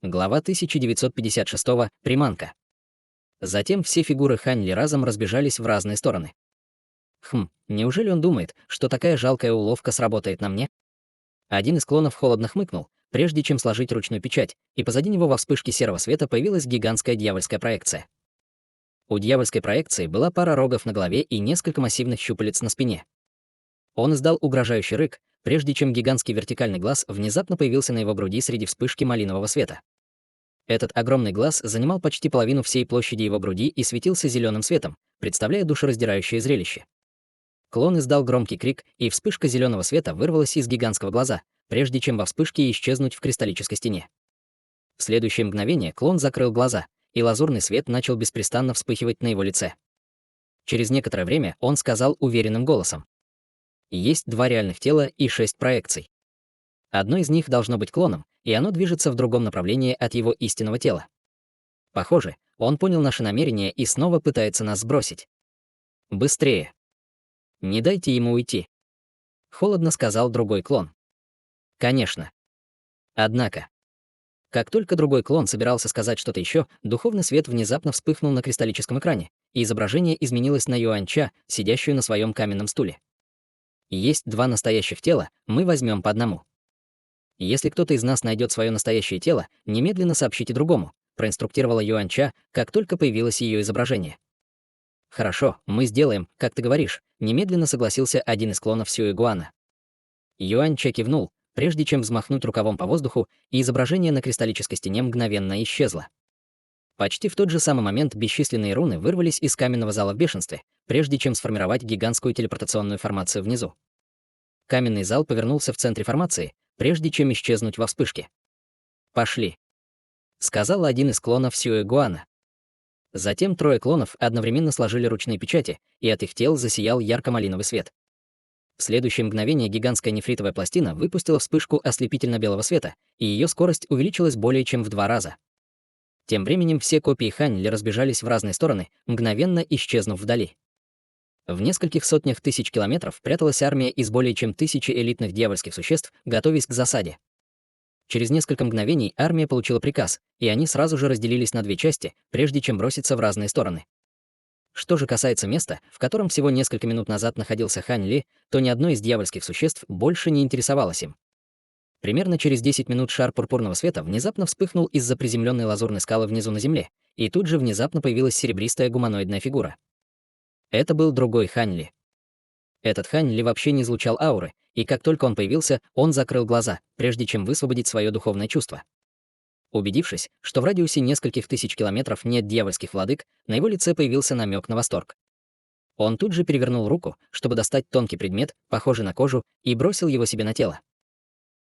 Глава 1956. Приманка. Затем все фигуры Хань Ли разом разбежались в разные стороны. Неужели он думает, что такая жалкая уловка сработает на мне? Один из клонов холодно хмыкнул, прежде чем сложить ручную печать, и позади него во вспышке серого света появилась гигантская дьявольская проекция. У дьявольской проекции была пара рогов на голове и несколько массивных щупалец на спине. Он издал угрожающий рык, прежде чем гигантский вертикальный глаз внезапно появился на его груди среди вспышки малинового света. Этот огромный глаз занимал почти половину всей площади его груди и светился зеленым светом, представляя душераздирающее зрелище. Клон издал громкий крик, и вспышка зеленого света вырвалась из гигантского глаза, прежде чем во вспышке исчезнуть в кристаллической стене. В следующее мгновение клон закрыл глаза, и лазурный свет начал беспрестанно вспыхивать на его лице. Через некоторое время он сказал уверенным голосом: «Есть 2 реальных тела и 6 проекций. Одно из них должно быть клоном, и оно движется в другом направлении от его истинного тела. Похоже, он понял наши намерения и снова пытается нас сбросить. Быстрее! Не дайте ему уйти!» Холодно сказал другой клон. Конечно. Однако, как только другой клон собирался сказать что-то еще, духовный свет внезапно вспыхнул на кристаллическом экране, и изображение изменилось на Юаньча, сидящую на своем каменном стуле. Есть 2 настоящих тела, мы возьмем по одному. Если кто-то из нас найдет свое настоящее тело, немедленно сообщите другому, проинструктировала Юаньча, как только появилось ее изображение. Хорошо, мы сделаем, как ты говоришь, немедленно согласился один из клонов Сюэгуана. Юаньча кивнул, прежде чем взмахнуть рукавом по воздуху, и изображение на кристаллической стене мгновенно исчезло. Почти в тот же самый момент бесчисленные руны вырвались из каменного зала в бешенстве, прежде чем сформировать гигантскую телепортационную формацию внизу. Каменный зал повернулся в центре формации, прежде чем исчезнуть во вспышке. «Пошли», — сказал один из клонов Сюэгуана. Затем 3 клонов одновременно сложили ручные печати, и от их тел засиял ярко-малиновый свет. В следующее мгновение гигантская нефритовая пластина выпустила вспышку ослепительно-белого света, и ее скорость увеличилась более чем в 2 раза. Тем временем все копии Хань Ли разбежались в разные стороны, мгновенно исчезнув вдали. В нескольких сотнях тысяч километров пряталась армия из более чем 1000 элитных дьявольских существ, готовясь к засаде. Через несколько мгновений армия получила приказ, и они сразу же разделились на 2 части, прежде чем броситься в разные стороны. Что же касается места, в котором всего несколько минут назад находился Хань Ли, то ни одно из дьявольских существ больше не интересовалось им. Примерно через 10 минут шар пурпурного света внезапно вспыхнул из-за приземленной лазурной скалы внизу на земле, и тут же внезапно появилась серебристая гуманоидная фигура. Это был другой Хань Ли. Этот Хань Ли вообще не излучал ауры, и как только он появился, он закрыл глаза, прежде чем высвободить свое духовное чувство. Убедившись, что в радиусе нескольких тысяч километров нет дьявольских владык, на его лице появился намек на восторг. Он тут же перевернул руку, чтобы достать тонкий предмет, похожий на кожу, и бросил его себе на тело.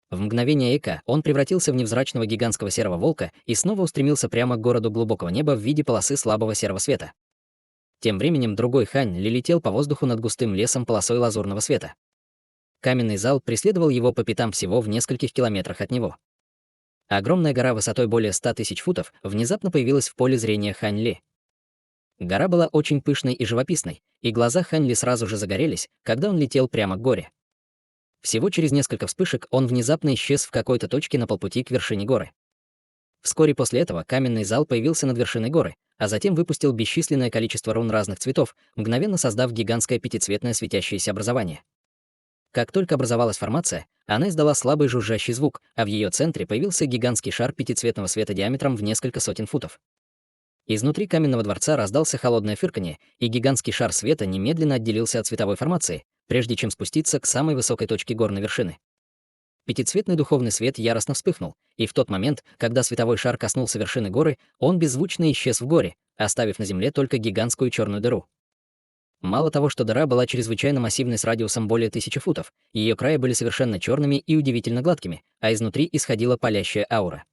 В мгновение эка он превратился в невзрачного гигантского серого волка и снова устремился прямо к городу глубокого неба в виде полосы слабого серого света. Тем временем другой Хань Ли летел по воздуху над густым лесом полосой лазурного света. Каменный зал преследовал его по пятам всего в нескольких километрах от него. Огромная гора высотой более 100 000 футов внезапно появилась в поле зрения Хань Ли. Гора была очень пышной и живописной, и глаза Хань Ли сразу же загорелись, когда он летел прямо к горе. Всего через несколько вспышек он внезапно исчез в какой-то точке на полпути к вершине горы. Вскоре после этого каменный зал появился над вершиной горы, а затем выпустил бесчисленное количество рун разных цветов, мгновенно создав гигантское пятицветное светящееся образование. Как только образовалась формация, она издала слабый жужжащий звук, а в ее центре появился гигантский шар пятицветного света диаметром в несколько сотен футов. Изнутри каменного дворца раздался холодное фырканье, и гигантский шар света немедленно отделился от световой формации, прежде чем спуститься к самой высокой точке горной вершины. Пятицветный духовный свет яростно вспыхнул, и в тот момент, когда световой шар коснулся вершины горы, он беззвучно исчез в горе, оставив на земле только гигантскую черную дыру. Мало того, что дыра была чрезвычайно массивной с радиусом более 1000 футов, ее края были совершенно черными и удивительно гладкими, а изнутри исходила палящая аура.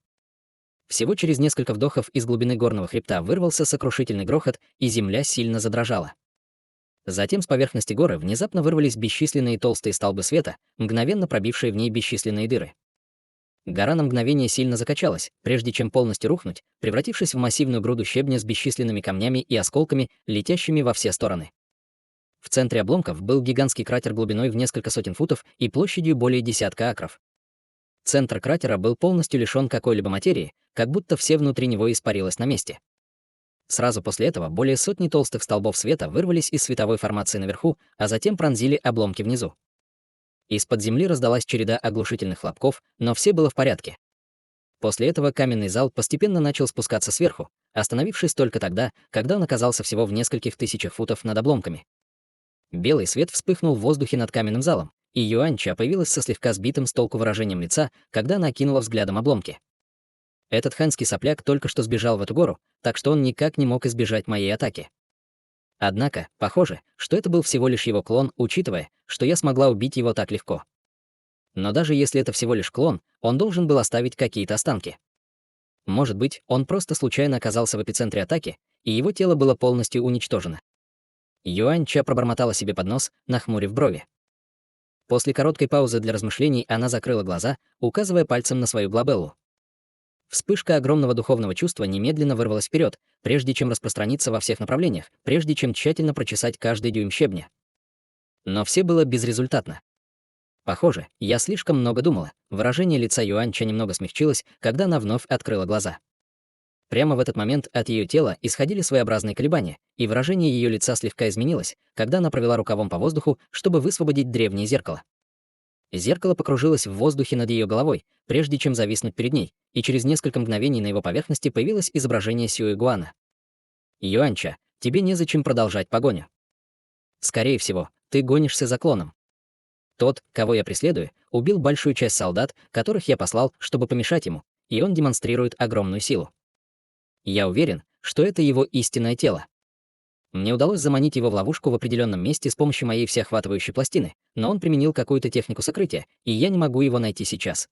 Всего через несколько вдохов из глубины горного хребта вырвался сокрушительный грохот, и земля сильно задрожала. Затем с поверхности горы внезапно вырвались бесчисленные толстые столбы света, мгновенно пробившие в ней бесчисленные дыры. Гора на мгновение сильно закачалась, прежде чем полностью рухнуть, превратившись в массивную груду щебня с бесчисленными камнями и осколками, летящими во все стороны. В центре обломков был гигантский кратер глубиной в несколько сотен футов и площадью более десятка акров. Центр кратера был полностью лишён какой-либо материи, как будто все внутри него испарилось на месте. Сразу после этого более сотни толстых столбов света вырвались из световой формации наверху, а затем пронзили обломки внизу. Из-под земли раздалась череда оглушительных хлопков, но все было в порядке. После этого каменный зал постепенно начал спускаться сверху, остановившись только тогда, когда он оказался всего в нескольких тысячах футов над обломками. Белый свет вспыхнул в воздухе над каменным залом, и Юаньча появилась со слегка сбитым с толку выражением лица, когда она окинула взглядом обломки. Этот ханьский сопляк только что сбежал в эту гору, так что он никак не мог избежать моей атаки. Однако, похоже, что это был всего лишь его клон, учитывая, что я смогла убить его так легко. Но даже если это всего лишь клон, он должен был оставить какие-то останки. Может быть, он просто случайно оказался в эпицентре атаки, и его тело было полностью уничтожено. Юаньча пробормотала себе под нос, нахмурив брови. После короткой паузы для размышлений она закрыла глаза, указывая пальцем на свою глабеллу. Вспышка огромного духовного чувства немедленно вырвалась вперед, прежде чем распространиться во всех направлениях, прежде чем тщательно прочесать каждый дюйм щебня. Но все было безрезультатно. Похоже, я слишком много думала. Выражение лица Юаньча немного смягчилось, когда она вновь открыла глаза. Прямо в этот момент от ее тела исходили своеобразные колебания, и выражение ее лица слегка изменилось, когда она провела рукавом по воздуху, чтобы высвободить древнее зеркало. Зеркало покружилось в воздухе над ее головой, прежде чем зависнуть перед ней, и через несколько мгновений на его поверхности появилось изображение Сюэ-Гуана. «Юаньча, тебе незачем продолжать погоню. Скорее всего, ты гонишься за клоном. Тот, кого я преследую, убил большую часть солдат, которых я послал, чтобы помешать ему, и он демонстрирует огромную силу. Я уверен, что это его истинное тело. Мне удалось заманить его в ловушку в определенном месте с помощью моей всеохватывающей пластины, но он применил какую-то технику сокрытия, и я не могу его найти сейчас.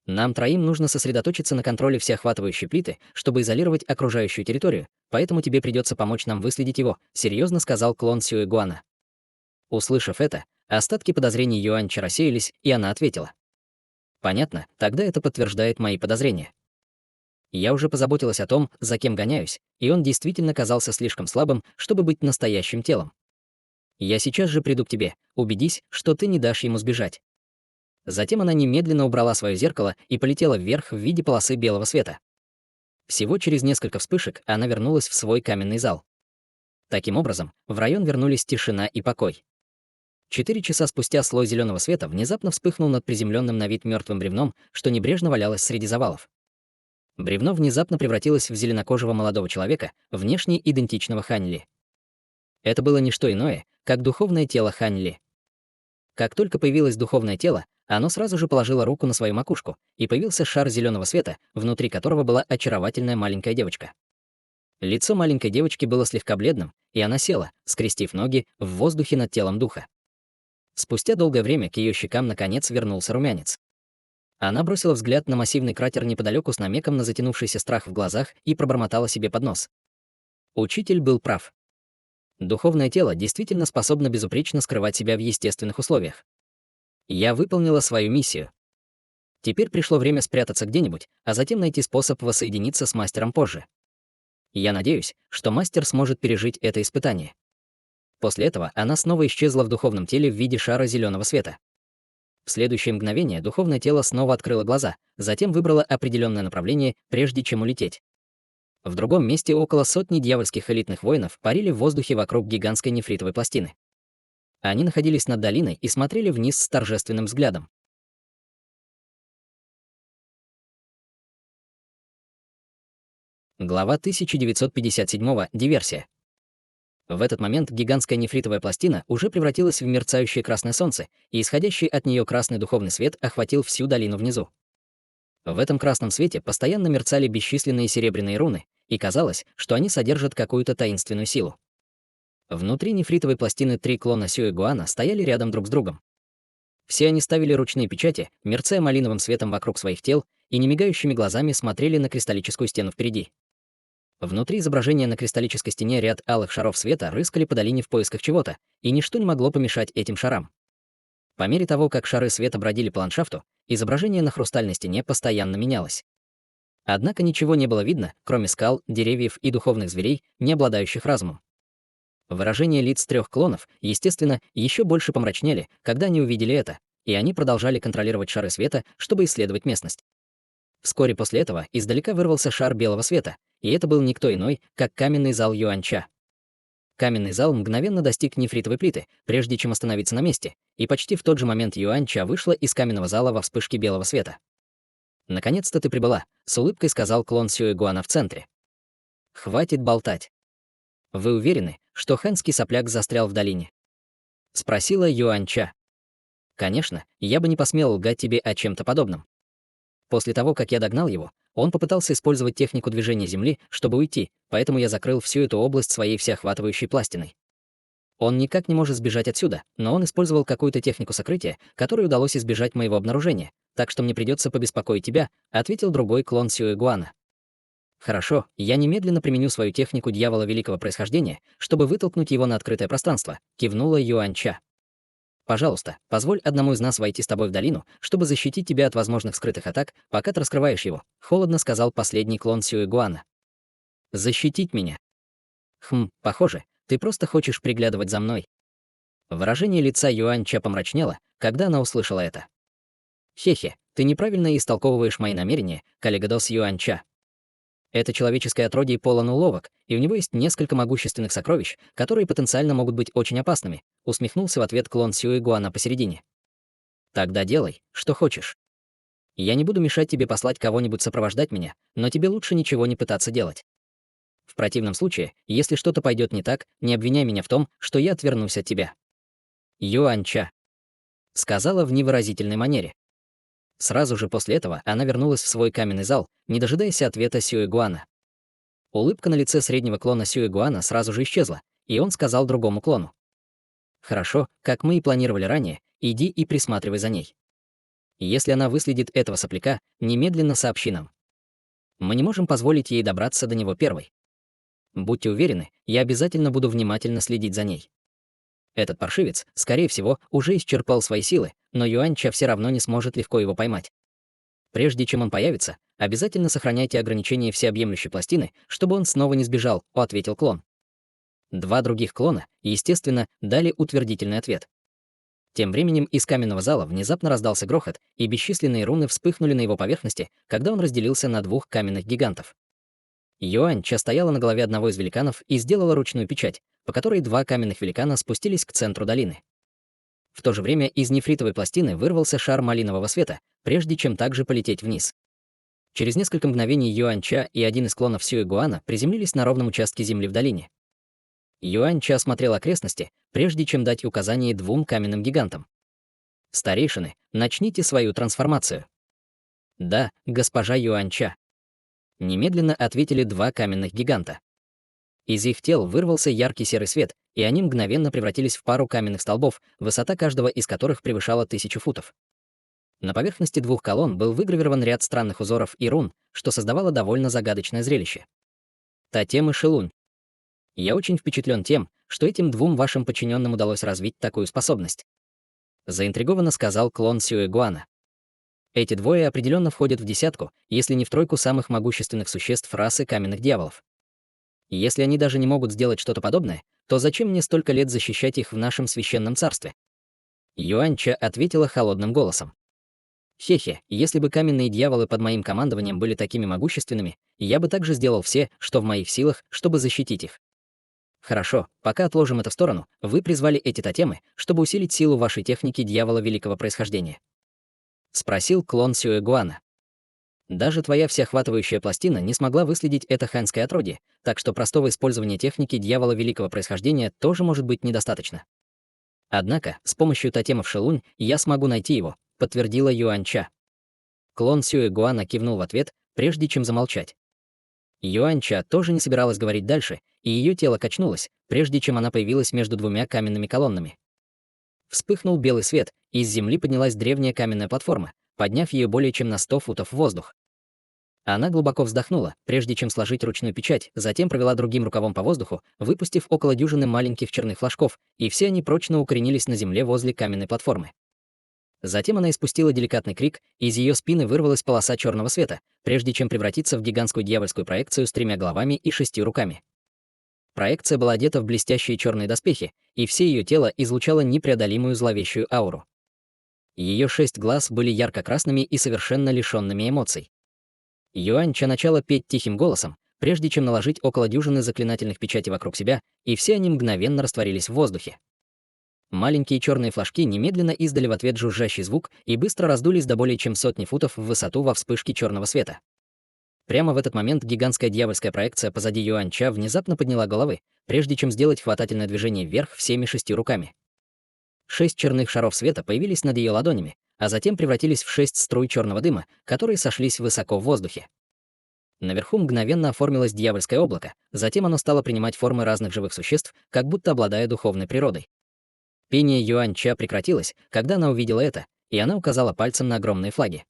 Нам троим нужно сосредоточиться на контроле всеохватывающей плиты, чтобы изолировать окружающую территорию, поэтому тебе придется помочь нам выследить его», — серьезно сказал клон Сюэ-Гуана. Услышав это, остатки подозрений Юаньча рассеялись, и она ответила. «Понятно, тогда это подтверждает мои подозрения. Я уже позаботилась о том, за кем гоняюсь, и он действительно казался слишком слабым, чтобы быть настоящим телом. Я сейчас же приду к тебе, убедись, что ты не дашь ему сбежать». Затем она немедленно убрала свое зеркало и полетела вверх в виде полосы белого света. Всего через несколько вспышек она вернулась в свой каменный зал. Таким образом, в район вернулись тишина и покой. 4 часа спустя слой зеленого света внезапно вспыхнул над приземленным на вид мертвым бревном, что небрежно валялось среди завалов. Бревно внезапно превратилось в зеленокожего молодого человека, внешне идентичного Хань Ли. Это было не что иное, как духовное тело Хань Ли. Как только появилось духовное тело, оно сразу же положило руку на свою макушку, и появился шар зеленого света, внутри которого была очаровательная маленькая девочка. Лицо маленькой девочки было слегка бледным, и она села, скрестив ноги в воздухе над телом духа. Спустя долгое время к ее щекам наконец вернулся румянец. Она бросила взгляд на массивный кратер неподалеку с намеком на затянувшийся страх в глазах и пробормотала себе под нос. Учитель был прав. Духовное тело действительно способно безупречно скрывать себя в естественных условиях. Я выполнила свою миссию. Теперь пришло время спрятаться где-нибудь, а затем найти способ воссоединиться с мастером позже. Я надеюсь, что мастер сможет пережить это испытание. После этого она снова исчезла в духовном теле в виде шара зеленого света. В следующее мгновение духовное тело снова открыло глаза, затем выбрало определенное направление, прежде чем улететь. В другом месте около сотни дьявольских элитных воинов парили в воздухе вокруг гигантской нефритовой пластины. Они находились над долиной и смотрели вниз с торжественным взглядом. Глава 1957. Диверсия. В этот момент гигантская нефритовая пластина уже превратилась в мерцающее красное солнце, и исходящий от нее красный духовный свет охватил всю долину внизу. В этом красном свете постоянно мерцали бесчисленные серебряные руны, и казалось, что они содержат какую-то таинственную силу. Внутри нефритовой пластины 3 клона Сюэ-Гуана стояли рядом друг с другом. Все они ставили ручные печати, мерцая малиновым светом вокруг своих тел, и немигающими глазами смотрели на кристаллическую стену впереди. Внутри изображения на кристаллической стене ряд алых шаров света рыскали по долине в поисках чего-то, и ничто не могло помешать этим шарам. По мере того, как шары света бродили по ландшафту, изображение на хрустальной стене постоянно менялось. Однако ничего не было видно, кроме скал, деревьев и духовных зверей, не обладающих разумом. Выражения лиц 3 клонов, естественно, еще больше помрачнели, когда они увидели это, и они продолжали контролировать шары света, чтобы исследовать местность. Вскоре после этого издалека вырвался шар белого света, и это был никто иной, как каменный зал Юаньча. Каменный зал мгновенно достиг нефритовой плиты, прежде чем остановиться на месте, и почти в тот же момент Юаньча вышла из каменного зала во вспышке белого света. «Наконец-то ты прибыла», — с улыбкой сказал клон Сюэгуана в центре. «Хватит болтать. Вы уверены, что ханский сопляк застрял в долине?» — спросила Юаньча. «Конечно, я бы не посмел лгать тебе о чем-то подобном. После того, как я догнал его, он попытался использовать технику движения Земли, чтобы уйти, поэтому я закрыл всю эту область своей всеохватывающей пластиной. Он никак не может сбежать отсюда, но он использовал какую-то технику сокрытия, которой удалось избежать моего обнаружения, так что мне придется побеспокоить тебя», — ответил другой клон Сюэгуана. «Хорошо, я немедленно применю свою технику дьявола великого происхождения, чтобы вытолкнуть его на открытое пространство», — кивнула Юаньча. «Пожалуйста, позволь одному из нас войти с тобой в долину, чтобы защитить тебя от возможных скрытых атак, пока ты раскрываешь его», — холодно сказал последний клон Сюэгуана. «Защитить меня? Похоже, ты просто хочешь приглядывать за мной». Выражение лица Юаньча помрачнело, когда она услышала это. «Хе-хе, ты неправильно истолковываешь мои намерения, коллега-дос Юаньча. Это человеческое отродье полон уловок, и у него есть несколько могущественных сокровищ, которые потенциально могут быть очень опасными», — усмехнулся в ответ клон Сюэгуана посередине. «Тогда делай, что хочешь. Я не буду мешать тебе послать кого-нибудь сопровождать меня, но тебе лучше ничего не пытаться делать. В противном случае, если что-то пойдет не так, не обвиняй меня в том, что я отвернусь от тебя». Юаньча сказала в невыразительной манере. Сразу же после этого она вернулась в свой каменный зал, не дожидаясь ответа Сюэгуана. Улыбка на лице среднего клона Сюэгуана сразу же исчезла, и он сказал другому клону: «Хорошо, как мы и планировали ранее, иди и присматривай за ней. Если она выследит этого сопляка, немедленно сообщи нам. Мы не можем позволить ей добраться до него первой. Будьте уверены, я обязательно буду внимательно следить за ней». Этот паршивец, скорее всего, уже исчерпал свои силы, но Юаньча все равно не сможет легко его поймать. Прежде чем он появится, обязательно сохраняйте ограничение всеобъемлющей пластины, чтобы он снова не сбежал, ответил клон. Два других клона, естественно, дали утвердительный ответ. Тем временем из каменного зала внезапно раздался грохот, и бесчисленные руны вспыхнули на его поверхности, когда он разделился на двух каменных гигантов. Юаньча стояла на голове одного из великанов и сделала ручную печать, по которой два каменных великана спустились к центру долины. В то же время из нефритовой пластины вырвался шар малинового света, прежде чем также полететь вниз. Через несколько мгновений Юаньча и один из клонов Сюэгуана приземлились на ровном участке земли в долине. Юаньча осмотрел окрестности, прежде чем дать указание двум каменным гигантам. «Старейшины, начните свою трансформацию». «Да, госпожа Юаньча». Немедленно ответили два каменных гиганта. Из их тел вырвался яркий серый свет, и они мгновенно превратились в пару каменных столбов, высота каждого из которых превышала 1000 футов. На поверхности двух колонн был выгравирован ряд странных узоров и рун, что создавало довольно загадочное зрелище. Тотем и Шелунь. Я очень впечатлен тем, что этим двум вашим подчиненным удалось развить такую способность. Заинтригованно сказал клон Сюэгуана. Эти двое определенно входят в десятку, если не в тройку самых могущественных существ расы каменных дьяволов. Если они даже не могут сделать что-то подобное, то зачем мне столько лет защищать их в нашем священном царстве? Юаньча ответила холодным голосом. Хе-хе, если бы каменные дьяволы под моим командованием были такими могущественными, я бы также сделал все, что в моих силах, чтобы защитить их. Хорошо, пока отложим это в сторону, вы призвали эти тотемы, чтобы усилить силу вашей техники дьявола великого происхождения. Спросил клон Сюэгуана. Даже твоя всеохватывающая пластина не смогла выследить это ханское отродье, так что простого использования техники дьявола великого происхождения тоже может быть недостаточно. Однако, с помощью тотемов Шелунь я смогу найти его, подтвердила Юаньча. Клон Сюэгуана кивнул в ответ, прежде чем замолчать. Юаньча тоже не собиралась говорить дальше, и ее тело качнулось, прежде чем она появилась между двумя каменными колоннами. Вспыхнул белый свет, и из земли поднялась древняя каменная платформа, подняв ее более чем на 100 футов в воздух. Она глубоко вздохнула, прежде чем сложить ручную печать, затем провела другим рукавом по воздуху, выпустив около дюжины маленьких черных флажков, и все они прочно укоренились на земле возле каменной платформы. Затем она испустила деликатный крик, и из ее спины вырвалась полоса черного света, прежде чем превратиться в гигантскую дьявольскую проекцию с 3 головами и 6 руками. Проекция была одета в блестящие черные доспехи, и все ее тело излучало непреодолимую зловещую ауру. Ее 6 глаз были ярко-красными и совершенно лишенными эмоций. Юаньча начала петь тихим голосом, прежде чем наложить около дюжины заклинательных печатей вокруг себя, и все они мгновенно растворились в воздухе. Маленькие черные флажки немедленно издали в ответ жужжащий звук и быстро раздулись до более чем сотни футов в высоту во вспышке черного света. Прямо в этот момент гигантская дьявольская проекция позади Юаньча внезапно подняла головы, прежде чем сделать хватательное движение вверх всеми 6 руками. 6 черных шаров света появились над ее ладонями, а затем превратились в 6 струй черного дыма, которые сошлись высоко в воздухе. Наверху мгновенно оформилось дьявольское облако, затем оно стало принимать формы разных живых существ, как будто обладая духовной природой. Пение Юаньча прекратилось, когда она увидела это, и она указала пальцем на огромные флаги.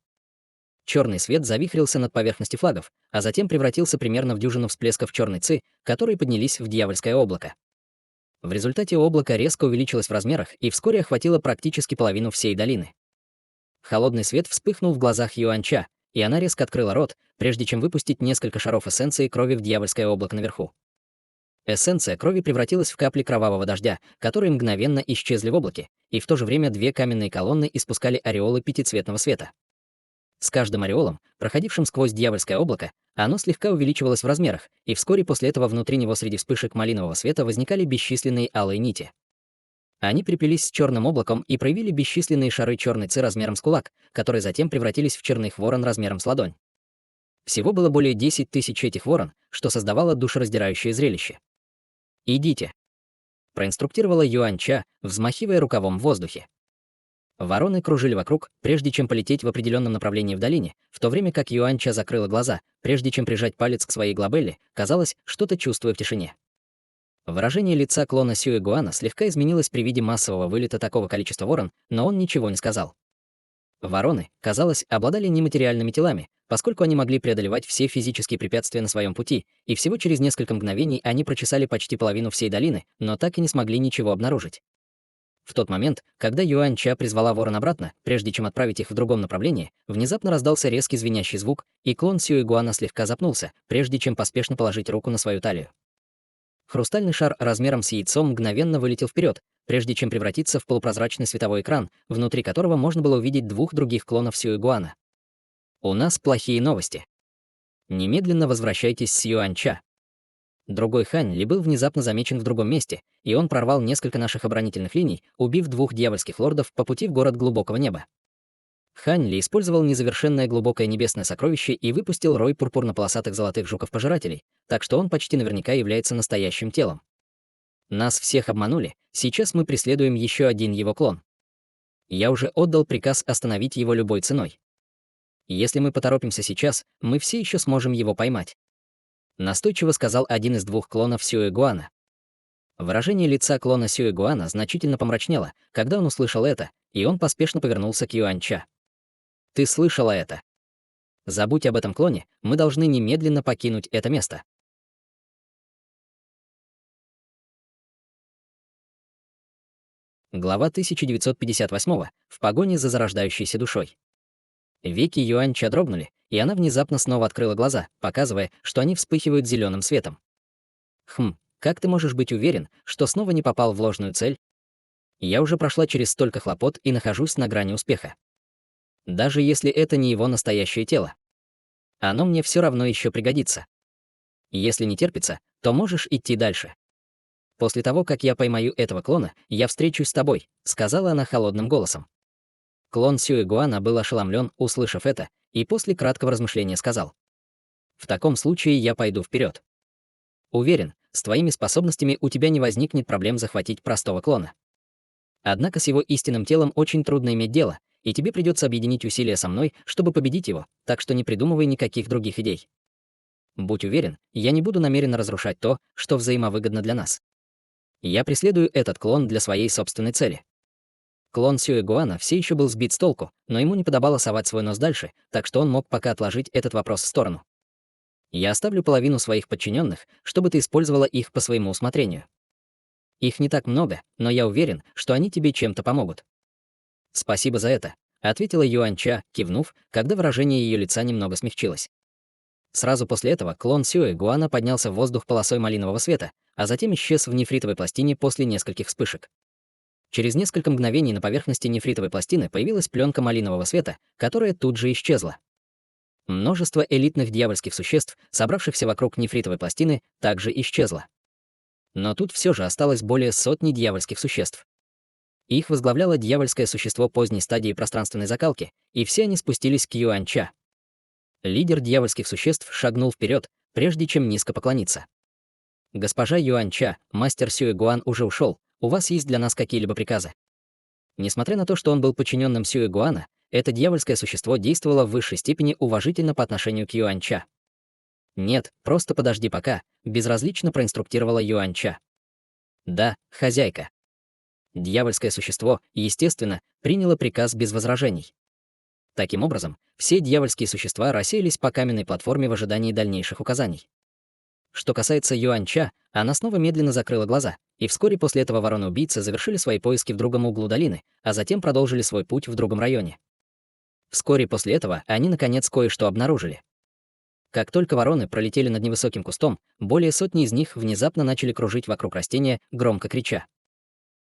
Черный свет завихрился над поверхностью флагов, а затем превратился примерно в дюжину всплесков черной ци, которые поднялись в дьявольское облако. В результате облако резко увеличилось в размерах и вскоре охватило практически половину всей долины. Холодный свет вспыхнул в глазах Юаньча, и она резко открыла рот, прежде чем выпустить несколько шаров эссенции крови в дьявольское облако наверху. Эссенция крови превратилась в капли кровавого дождя, которые мгновенно исчезли в облаке, и в то же время 2 каменные колонны испускали ореолы пятицветного света. С каждым ореолом, проходившим сквозь дьявольское облако, оно слегка увеличивалось в размерах, и вскоре после этого внутри него среди вспышек малинового света возникали бесчисленные алые нити. Они приплелись с черным облаком и проявили бесчисленные шары черной ци размером с кулак, которые затем превратились в черных ворон размером с ладонь. Всего было более 10 тысяч этих ворон, что создавало душераздирающее зрелище. «Идите», — проинструктировала Юаньча, взмахивая рукавом в воздухе. Вороны кружили вокруг, прежде чем полететь в определенном направлении в долине, в то время как Юаньча закрыла глаза, прежде чем прижать палец к своей глобелле, казалось, что-то чувствуя в тишине. Выражение лица клона Сюэ-Гуана слегка изменилось при виде массового вылета такого количества ворон, но он ничего не сказал. Вороны, казалось, обладали нематериальными телами, поскольку они могли преодолевать все физические препятствия на своем пути, и всего через несколько мгновений они прочесали почти половину всей долины, но так и не смогли ничего обнаружить. В тот момент, когда Юаньча призвала ворон обратно, прежде чем отправить их в другом направлении, внезапно раздался резкий звенящий звук, и клон Сюэ-Гуана слегка запнулся, прежде чем поспешно положить руку на свою талию. Хрустальный шар размером с яйцо мгновенно вылетел вперед, прежде чем превратиться в полупрозрачный световой экран, внутри которого можно было увидеть 2 других клонов Сюэ-Гуана. «У нас плохие новости. Немедленно возвращайтесь с Юаньча». Другой Хань Ли был внезапно замечен в другом месте, и он прорвал несколько наших оборонительных линий, убив 2 дьявольских лордов по пути в город глубокого неба. Хань Ли использовал незавершенное глубокое небесное сокровище и выпустил рой пурпурно-полосатых золотых жуков-пожирателей, так что он почти наверняка является настоящим телом. Нас всех обманули, сейчас мы преследуем еще один его клон. Я уже отдал приказ остановить его любой ценой. Если мы поторопимся сейчас, мы все еще сможем его поймать. Настойчиво сказал один из 2 клонов Сюэ-Гуана. Выражение лица клона Сюэ-Гуана значительно помрачнело, когда он услышал это, и он поспешно повернулся к Юаньча. «Ты слышала это? Забудь об этом клоне, мы должны немедленно покинуть это место». Глава 1958. В погоне за зарождающейся душой. Веки Юаньча дрогнули, и она внезапно снова открыла глаза, показывая, что они вспыхивают зеленым светом. Как ты можешь быть уверен, что снова не попал в ложную цель? Я уже прошла через столько хлопот и нахожусь на грани успеха. Даже если это не его настоящее тело. Оно мне все равно еще пригодится. Если не терпится, то можешь идти дальше. После того, как я поймаю этого клона, я встречусь с тобой, сказала она холодным голосом. Клон Сюэ-Гуана был ошеломлен, услышав это, и после краткого размышления сказал: «В таком случае я пойду вперед. Уверен, с твоими способностями у тебя не возникнет проблем захватить простого клона. Однако с его истинным телом очень трудно иметь дело, и тебе придется объединить усилия со мной, чтобы победить его, так что не придумывай никаких других идей. Будь уверен, я не буду намеренно разрушать то, что взаимовыгодно для нас. Я преследую этот клон для своей собственной цели». Клон Сюэ-Гуана все еще был сбит с толку, но ему не подобало совать свой нос дальше, так что он мог пока отложить этот вопрос в сторону. «Я оставлю половину своих подчиненных, чтобы ты использовала их по своему усмотрению. Их не так много, но я уверен, что они тебе чем-то помогут». «Спасибо за это», — ответила Юаньча, кивнув, когда выражение ее лица немного смягчилось. Сразу после этого клон Сюэ-Гуана поднялся в воздух полосой малинового света, а затем исчез в нефритовой пластине после нескольких вспышек. Через несколько мгновений на поверхности нефритовой пластины появилась пленка малинового света, которая тут же исчезла. Множество элитных дьявольских существ, собравшихся вокруг нефритовой пластины, также исчезло. Но тут все же осталось более сотни дьявольских существ. Их возглавляло дьявольское существо поздней стадии пространственной закалки, и все они спустились к Юань-Ча. Лидер дьявольских существ шагнул вперед, прежде чем низко поклониться. «Госпожа Юань-Ча, мастер Сюэ-Гуан уже ушел. У вас есть для нас какие-либо приказы?» Несмотря на то, что он был подчиненным Сюэ-Гуана, это дьявольское существо действовало в высшей степени уважительно по отношению к Юань-Ча. «Нет, просто подожди пока», — безразлично проинструктировала Юань-Ча. «Да, хозяйка». Дьявольское существо, естественно, приняло приказ без возражений. Таким образом, все дьявольские существа рассеялись по каменной платформе в ожидании дальнейших указаний. Что касается Юань-Ча, она снова медленно закрыла глаза, и вскоре после этого вороны-убийцы завершили свои поиски в другом углу долины, а затем продолжили свой путь в другом районе. Вскоре после этого они, наконец, кое-что обнаружили. Как только вороны пролетели над невысоким кустом, более сотни из них внезапно начали кружить вокруг растения, громко крича.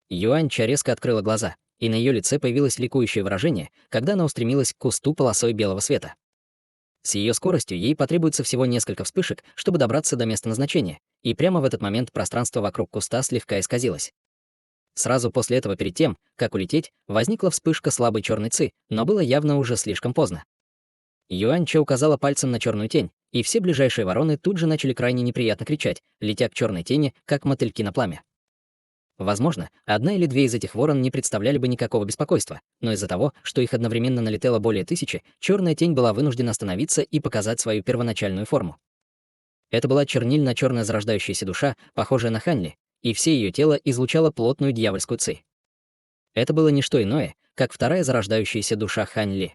Юань-Ча резко открыла глаза, и на ее лице появилось ликующее выражение, когда она устремилась к кусту полосой белого света. С ее скоростью ей потребуется всего несколько вспышек, чтобы добраться до места назначения, и прямо в этот момент пространство вокруг куста слегка исказилось. Сразу после этого, перед тем, как улететь, возникла вспышка слабой черной ци, но было явно уже слишком поздно. Юань-Ча указала пальцем на черную тень, и все ближайшие вороны тут же начали крайне неприятно кричать, летя к черной тени, как мотыльки на пламя. Возможно, одна или две из этих ворон не представляли бы никакого беспокойства, но из-за того, что их одновременно налетело более 1000, черная тень была вынуждена остановиться и показать свою первоначальную форму. Это была чернильно-черная зарождающаяся душа, похожая на Ханьли, и все ее тело излучало плотную дьявольскую ци. Это было не что иное, как вторая зарождающаяся душа Ханьли.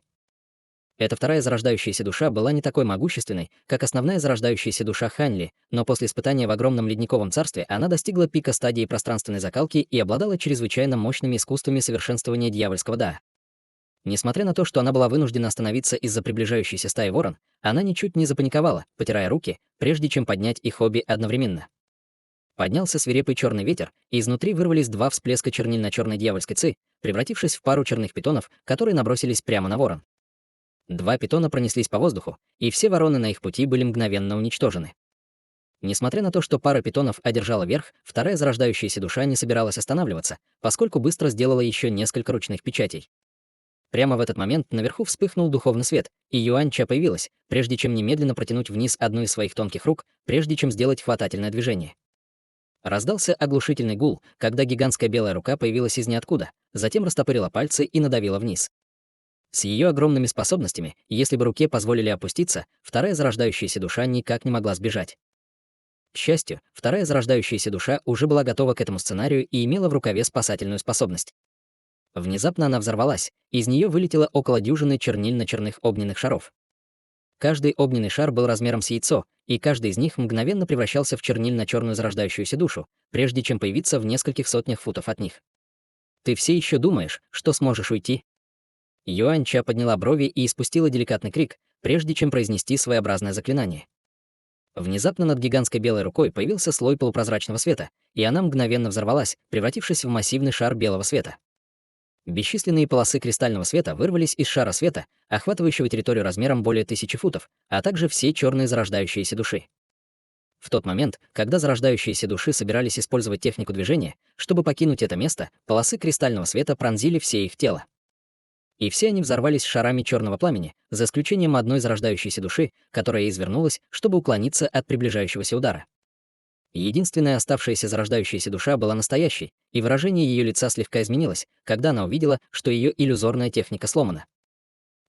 Эта вторая зарождающаяся душа была не такой могущественной, как основная зарождающаяся душа Ханьли, но после испытания в огромном ледниковом царстве она достигла пика стадии пространственной закалки и обладала чрезвычайно мощными искусствами совершенствования дьявольского даа. Несмотря на то, что она была вынуждена остановиться из-за приближающейся стаи ворон, она ничуть не запаниковала, потирая руки, прежде чем поднять их обе одновременно. Поднялся свирепый черный ветер, и изнутри вырвались два всплеска чернильно-черной дьявольской ци, превратившись в пару черных питонов, которые набросились прямо на ворон. Два питона пронеслись по воздуху, и все вороны на их пути были мгновенно уничтожены. Несмотря на то, что пара питонов одержала верх, вторая зарождающаяся душа не собиралась останавливаться, поскольку быстро сделала еще несколько ручных печатей. Прямо в этот момент наверху вспыхнул духовный свет, и Юань-Ча появилась, прежде чем немедленно протянуть вниз одну из своих тонких рук, прежде чем сделать хватательное движение. Раздался оглушительный гул, когда гигантская белая рука появилась из ниоткуда, затем растопырила пальцы и надавила вниз. С ее огромными способностями, если бы руке позволили опуститься, вторая зарождающаяся душа никак не могла сбежать. К счастью, вторая зарождающаяся душа уже была готова к этому сценарию и имела в рукаве спасательную способность. Внезапно она взорвалась, из нее вылетело около дюжины чернильно-черных огненных шаров. Каждый огненный шар был размером с яйцо, и каждый из них мгновенно превращался в чернильно-черную зарождающуюся душу, прежде чем появиться в нескольких сотнях футов от них. «Ты все еще думаешь, что сможешь уйти?» Юань-Ча подняла брови и испустила деликатный крик, прежде чем произнести своеобразное заклинание. Внезапно над гигантской белой рукой появился слой полупрозрачного света, и она мгновенно взорвалась, превратившись в массивный шар белого света. Бесчисленные полосы кристального света вырвались из шара света, охватывающего территорию размером более 1000 футов, а также все черные зарождающиеся души. В тот момент, когда зарождающиеся души собирались использовать технику движения, чтобы покинуть это место, полосы кристального света пронзили все их тело. И все они взорвались шарами черного пламени, за исключением одной зарождающейся души, которая извернулась, чтобы уклониться от приближающегося удара. Единственная оставшаяся зарождающаяся душа была настоящей, и выражение ее лица слегка изменилось, когда она увидела, что ее иллюзорная техника сломана.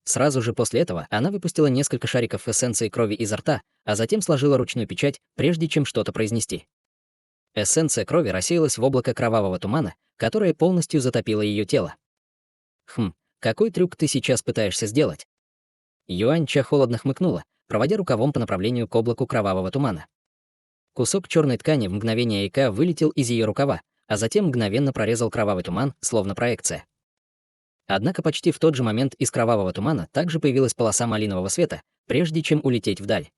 Сразу же после этого она выпустила несколько шариков эссенции крови изо рта, а затем сложила ручную печать, прежде чем что-то произнести. Эссенция крови рассеялась в облако кровавого тумана, которое полностью затопило ее тело. Какой трюк ты сейчас пытаешься сделать?» Юань-Ча холодно хмыкнула, проводя рукавом по направлению к облаку кровавого тумана. Кусок черной ткани в мгновение ока вылетел из ее рукава, а затем мгновенно прорезал кровавый туман, словно проекция. Однако почти в тот же момент из кровавого тумана также появилась полоса малинового света, прежде чем улететь вдаль.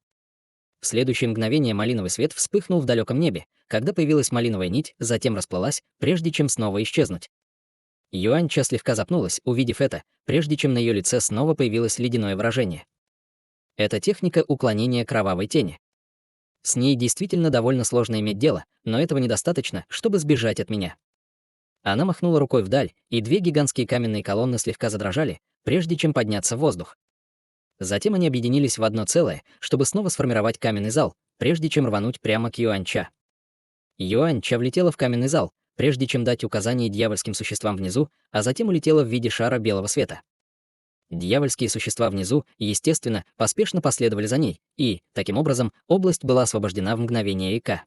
В следующее мгновение малиновый свет вспыхнул в далеком небе, когда появилась малиновая нить, затем расплылась, прежде чем снова исчезнуть. Юаньча слегка запнулась, увидев это, прежде чем на ее лице снова появилось ледяное выражение. Это техника уклонения кровавой тени. С ней действительно довольно сложно иметь дело, но этого недостаточно, чтобы сбежать от меня. Она махнула рукой вдаль, и две гигантские каменные колонны слегка задрожали, прежде чем подняться в воздух. Затем они объединились в одно целое, чтобы снова сформировать каменный зал, прежде чем рвануть прямо к Юаньча. Юаньча влетела в каменный зал, прежде чем дать указание дьявольским существам внизу, а затем улетела в виде шара белого света. Дьявольские существа внизу, естественно, поспешно последовали за ней, и, таким образом, область была освобождена в мгновение ика.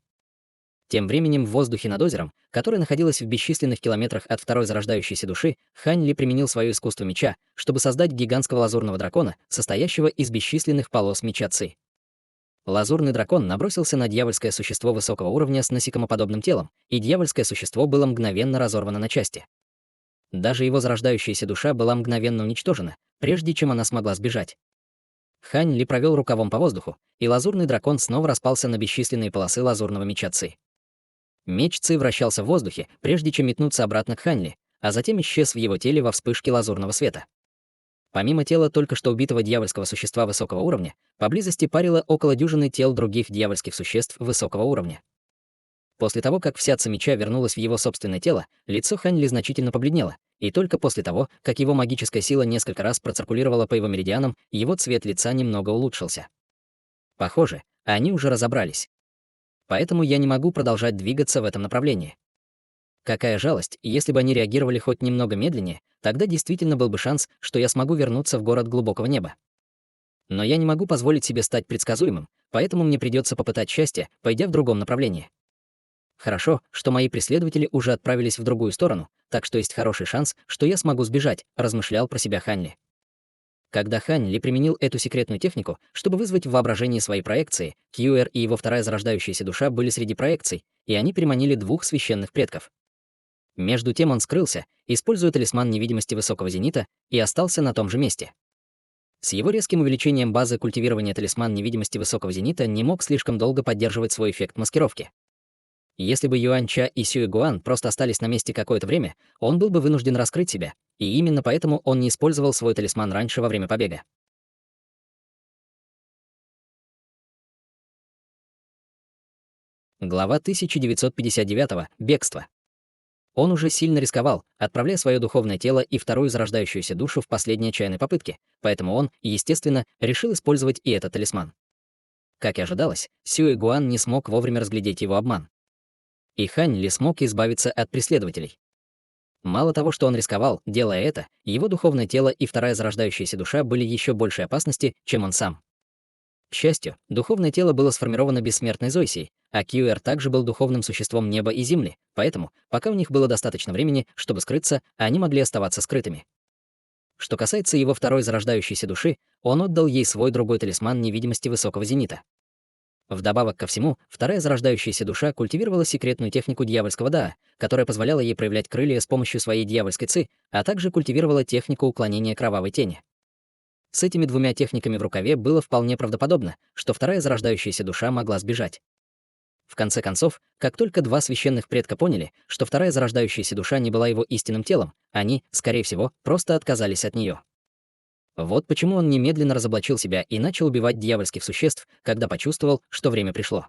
Тем временем в воздухе над озером, которое находилось в бесчисленных километрах от второй зарождающейся души, Хань Ли применил свое искусство меча, чтобы создать гигантского лазурного дракона, состоящего из бесчисленных полос меча Ци. Лазурный дракон набросился на дьявольское существо высокого уровня с насекомоподобным телом, и дьявольское существо было мгновенно разорвано на части. Даже его зарождающаяся душа была мгновенно уничтожена, прежде чем она смогла сбежать. Хань Ли провел рукавом по воздуху, и лазурный дракон снова распался на бесчисленные полосы лазурного меча Ци. Меч Ци вращался в воздухе, прежде чем метнуться обратно к Хань Ли, а затем исчез в его теле во вспышке лазурного света. Помимо тела только что убитого дьявольского существа высокого уровня, поблизости парило около дюжины тел других дьявольских существ высокого уровня. После того, как вся ци меча вернулась в его собственное тело, лицо Хань Ли значительно побледнело, и только после того, как его магическая сила несколько раз проциркулировала по его меридианам, его цвет лица немного улучшился. Похоже, они уже разобрались. Поэтому я не могу продолжать двигаться в этом направлении. Какая жалость, если бы они реагировали хоть немного медленнее, тогда действительно был бы шанс, что я смогу вернуться в город глубокого неба. Но я не могу позволить себе стать предсказуемым, поэтому мне придется попытать счастье, пойдя в другом направлении. Хорошо, что мои преследователи уже отправились в другую сторону, так что есть хороший шанс, что я смогу сбежать, размышлял про себя Хань Ли. Когда Хань Ли применил эту секретную технику, чтобы вызвать в воображении свои проекции, Кьюэр и его вторая зарождающаяся душа были среди проекций, и они приманили двух священных предков. Между тем он скрылся, используя талисман невидимости высокого зенита, и остался на том же месте. С его резким увеличением базы культивирования талисман невидимости высокого зенита не мог слишком долго поддерживать свой эффект маскировки. Если бы Юаньча и Сюэгуан просто остались на месте какое-то время, он был бы вынужден раскрыть себя, и именно поэтому он не использовал свой талисман раньше во время побега. Глава 1959. Бегство. Он уже сильно рисковал, отправляя свое духовное тело и вторую зарождающуюся душу в последней отчаянной попытке, поэтому он, естественно, решил использовать и этот талисман. Как и ожидалось, Сюэгуан не смог вовремя разглядеть его обман. И Хань Ли смог избавиться от преследователей. Мало того, что он рисковал, делая это, его духовное тело и вторая зарождающаяся душа были еще большей опасности, чем он сам. К счастью, духовное тело было сформировано бессмертной Зойсией, а Кьюэр также был духовным существом неба и земли, поэтому, пока у них было достаточно времени, чтобы скрыться, они могли оставаться скрытыми. Что касается его второй зарождающейся души, он отдал ей свой другой талисман невидимости высокого зенита. Вдобавок ко всему, вторая зарождающаяся душа культивировала секретную технику дьявольского даа, которая позволяла ей проявлять крылья с помощью своей дьявольской ци, а также культивировала технику уклонения кровавой тени. С этими двумя техниками в рукаве было вполне правдоподобно, что вторая зарождающаяся душа могла сбежать. В конце концов, как только два священных предка поняли, что вторая зарождающаяся душа не была его истинным телом, они, скорее всего, просто отказались от нее. Вот почему он немедленно разоблачил себя и начал убивать дьявольских существ, когда почувствовал, что время пришло.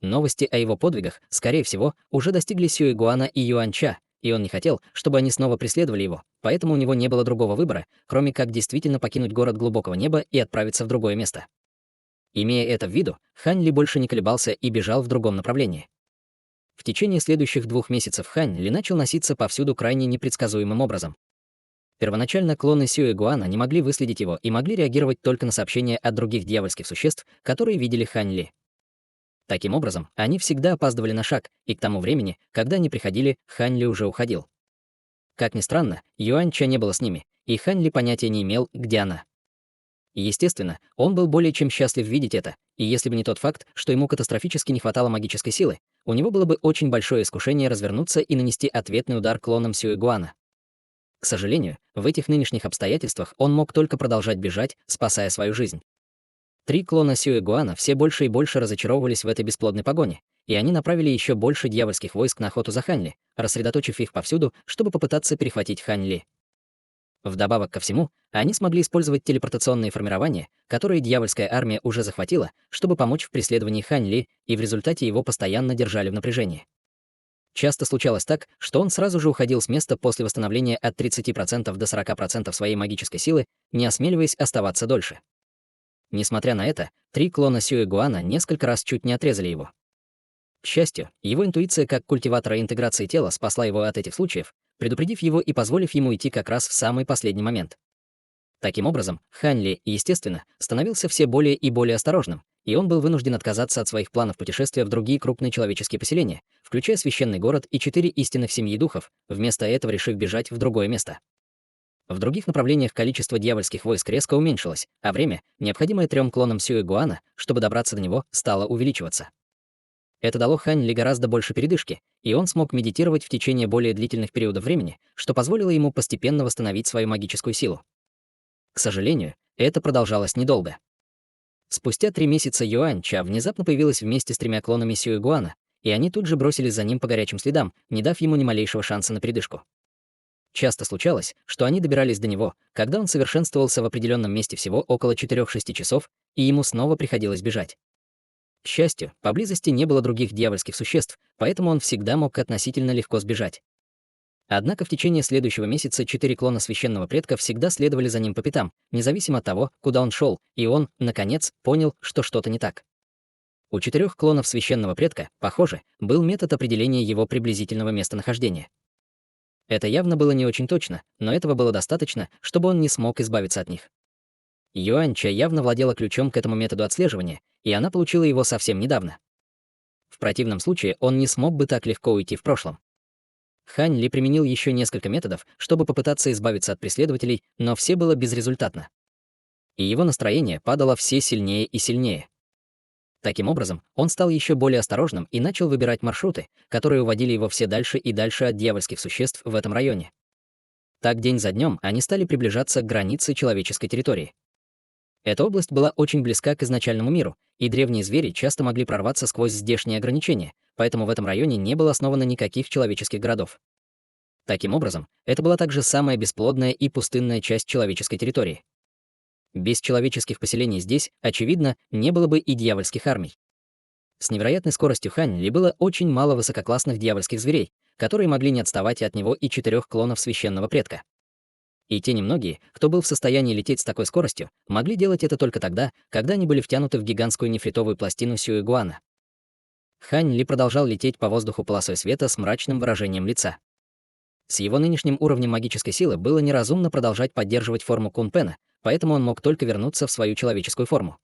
Новости о его подвигах, скорее всего, уже достигли Сюэгуана и Юаньча, и он не хотел, чтобы они снова преследовали его, поэтому у него не было другого выбора, кроме как действительно покинуть город глубокого неба и отправиться в другое место. Имея это в виду, Хань Ли больше не колебался и бежал в другом направлении. В течение следующих 2 месяцев Хань Ли начал носиться повсюду крайне непредсказуемым образом. Первоначально клоны Сюэгуана не могли выследить его и могли реагировать только на сообщения от других дьявольских существ, которые видели Хань Ли. Таким образом, они всегда опаздывали на шаг, и к тому времени, когда они приходили, Хань Ли уже уходил. Как ни странно, Юаньча не было с ними, и Хань Ли понятия не имел, где она. Естественно, он был более чем счастлив видеть это, и если бы не тот факт, что ему катастрофически не хватало магической силы, у него было бы очень большое искушение развернуться и нанести ответный удар клонам Сюэгуана. К сожалению, в этих нынешних обстоятельствах он мог только продолжать бежать, спасая свою жизнь. 3 клона Сюэгуана все больше и больше разочаровывались в этой бесплодной погоне, и они направили еще больше дьявольских войск на охоту за Хань Ли, рассредоточив их повсюду, чтобы попытаться перехватить Хань Ли. Вдобавок ко всему, они смогли использовать телепортационные формирования, которые дьявольская армия уже захватила, чтобы помочь в преследовании Хань Ли, и в результате его постоянно держали в напряжении. Часто случалось так, что он сразу же уходил с места после восстановления от 30% до 40% своей магической силы, не осмеливаясь оставаться дольше. Несмотря на это, 3 клона Сюэ Гуана несколько раз чуть не отрезали его. К счастью, его интуиция как культиватора интеграции тела спасла его от этих случаев, предупредив его и позволив ему идти как раз в самый последний момент. Таким образом, Хань Ли, естественно, становился все более и более осторожным, и он был вынужден отказаться от своих планов путешествия в другие крупные человеческие поселения, включая священный город и 4 истинных семьи духов, вместо этого решив бежать в другое место. В других направлениях количество дьявольских войск резко уменьшилось, а время, необходимое 3 клонам Сюэ Гуана, чтобы добраться до него, стало увеличиваться. Это дало Хань Ли гораздо больше передышки, и он смог медитировать в течение более длительных периодов времени, что позволило ему постепенно восстановить свою магическую силу. К сожалению, это продолжалось недолго. Спустя 3 месяца Юань Ча внезапно появилась вместе с 3 клонами Сюэ Гуана, и они тут же бросились за ним по горячим следам, не дав ему ни малейшего шанса на передышку. Часто случалось, что они добирались до него, когда он совершенствовался в определенном месте всего около 4-6 часов, и ему снова приходилось бежать. К счастью, поблизости не было других дьявольских существ, поэтому он всегда мог относительно легко сбежать. Однако в течение следующего месяца 4 клона священного предка всегда следовали за ним по пятам, независимо от того, куда он шел, и он, наконец, понял, что что-то не так. У 4 клонов священного предка, похоже, был метод определения его приблизительного местонахождения. Это явно было не очень точно, но этого было достаточно, чтобы он не смог избавиться от них. Юань Ча явно владела ключом к этому методу отслеживания, и она получила его совсем недавно. В противном случае он не смог бы так легко уйти в прошлом. Хань Ли применил еще несколько методов, чтобы попытаться избавиться от преследователей, но все было безрезультатно. И его настроение падало все сильнее и сильнее. Таким образом, он стал еще более осторожным и начал выбирать маршруты, которые уводили его все дальше и дальше от дьявольских существ в этом районе. Так день за днем они стали приближаться к границе человеческой территории. Эта область была очень близка к изначальному миру, и древние звери часто могли прорваться сквозь здешние ограничения, поэтому в этом районе не было основано никаких человеческих городов. Таким образом, это была также самая бесплодная и пустынная часть человеческой территории. Без человеческих поселений здесь, очевидно, не было бы и дьявольских армий. С невероятной скоростью Хань Ли было очень мало высококлассных дьявольских зверей, которые могли не отставать от него и 4 клонов священного предка. И те немногие, кто был в состоянии лететь с такой скоростью, могли делать это только тогда, когда они были втянуты в гигантскую нефритовую пластину Сюэ Гуана. Хань Ли продолжал лететь по воздуху полосой света с мрачным выражением лица. С его нынешним уровнем магической силы было неразумно продолжать поддерживать форму Кун Пена, поэтому он мог только вернуться в свою человеческую форму.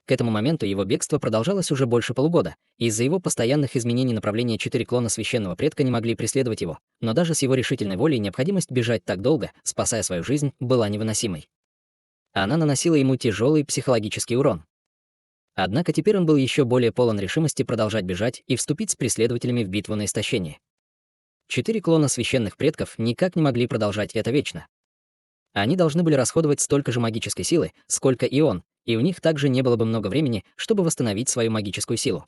К этому моменту его бегство продолжалось уже больше полугода, и из-за его постоянных изменений направления 4 клона священного предка не могли преследовать его, но даже с его решительной волей необходимость бежать так долго, спасая свою жизнь, была невыносимой. Она наносила ему тяжелый психологический урон. Однако теперь он был еще более полон решимости продолжать бежать и вступить с преследователями в битву на истощение. 4 клона священных предков никак не могли продолжать это вечно. Они должны были расходовать столько же магической силы, сколько и он, и у них также не было бы много времени, чтобы восстановить свою магическую силу.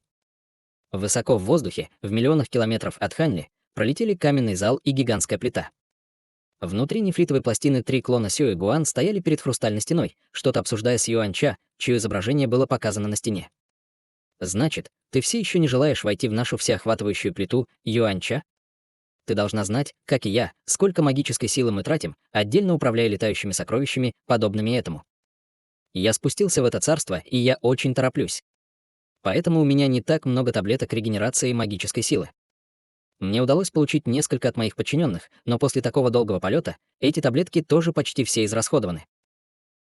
Высоко в воздухе, в миллионах километров от Ханьли, пролетели каменный зал и гигантская плита. Внутри нефритовой пластины 3 клона Сюэ Гуан стояли перед хрустальной стеной, что-то обсуждая с Юань Ча, чье изображение было показано на стене. «Значит, ты все еще не желаешь войти в нашу всеохватывающую плиту, Юань Ча? Ты должна знать, как и я, сколько магической силы мы тратим, отдельно управляя летающими сокровищами, подобными этому. Я спустился в это царство, и я очень тороплюсь. Поэтому у меня не так много таблеток регенерации магической силы. Мне удалось получить несколько от моих подчиненных, но после такого долгого полета эти таблетки тоже почти все израсходованы.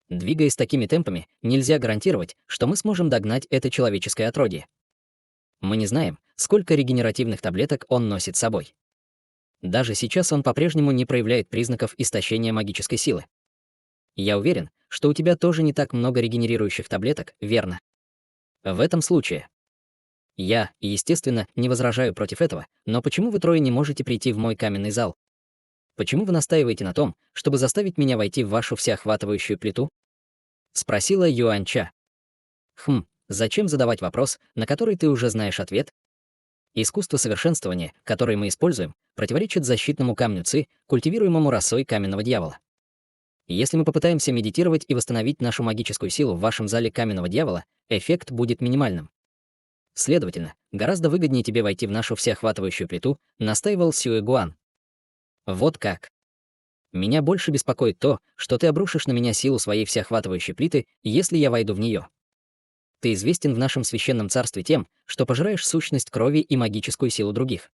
Двигаясь такими темпами, нельзя гарантировать, что мы сможем догнать это человеческое отродье. Мы не знаем, сколько регенеративных таблеток он носит с собой. Даже сейчас он по-прежнему не проявляет признаков истощения магической силы. Я уверен, что у тебя тоже не так много регенерирующих таблеток, верно? В этом случае. Я, естественно, не возражаю против этого, но почему вы трое не можете прийти в мой каменный зал? Почему вы настаиваете на том, чтобы заставить меня войти в вашу всеохватывающую плиту? Спросила Юань Ча. Зачем задавать вопрос, на который ты уже знаешь ответ? Искусство совершенствования, которое мы используем, противоречит защитному камню Ци, культивируемому росой каменного дьявола. Если мы попытаемся медитировать и восстановить нашу магическую силу в вашем зале каменного дьявола, эффект будет минимальным. Следовательно, гораздо выгоднее тебе войти в нашу всеохватывающую плиту, настаивал Сюэ Гуан. Вот как. Меня больше беспокоит то, что ты обрушишь на меня силу своей всеохватывающей плиты, если я войду в нее. Ты известен в нашем священном царстве тем, что пожираешь сущность крови и магическую силу других.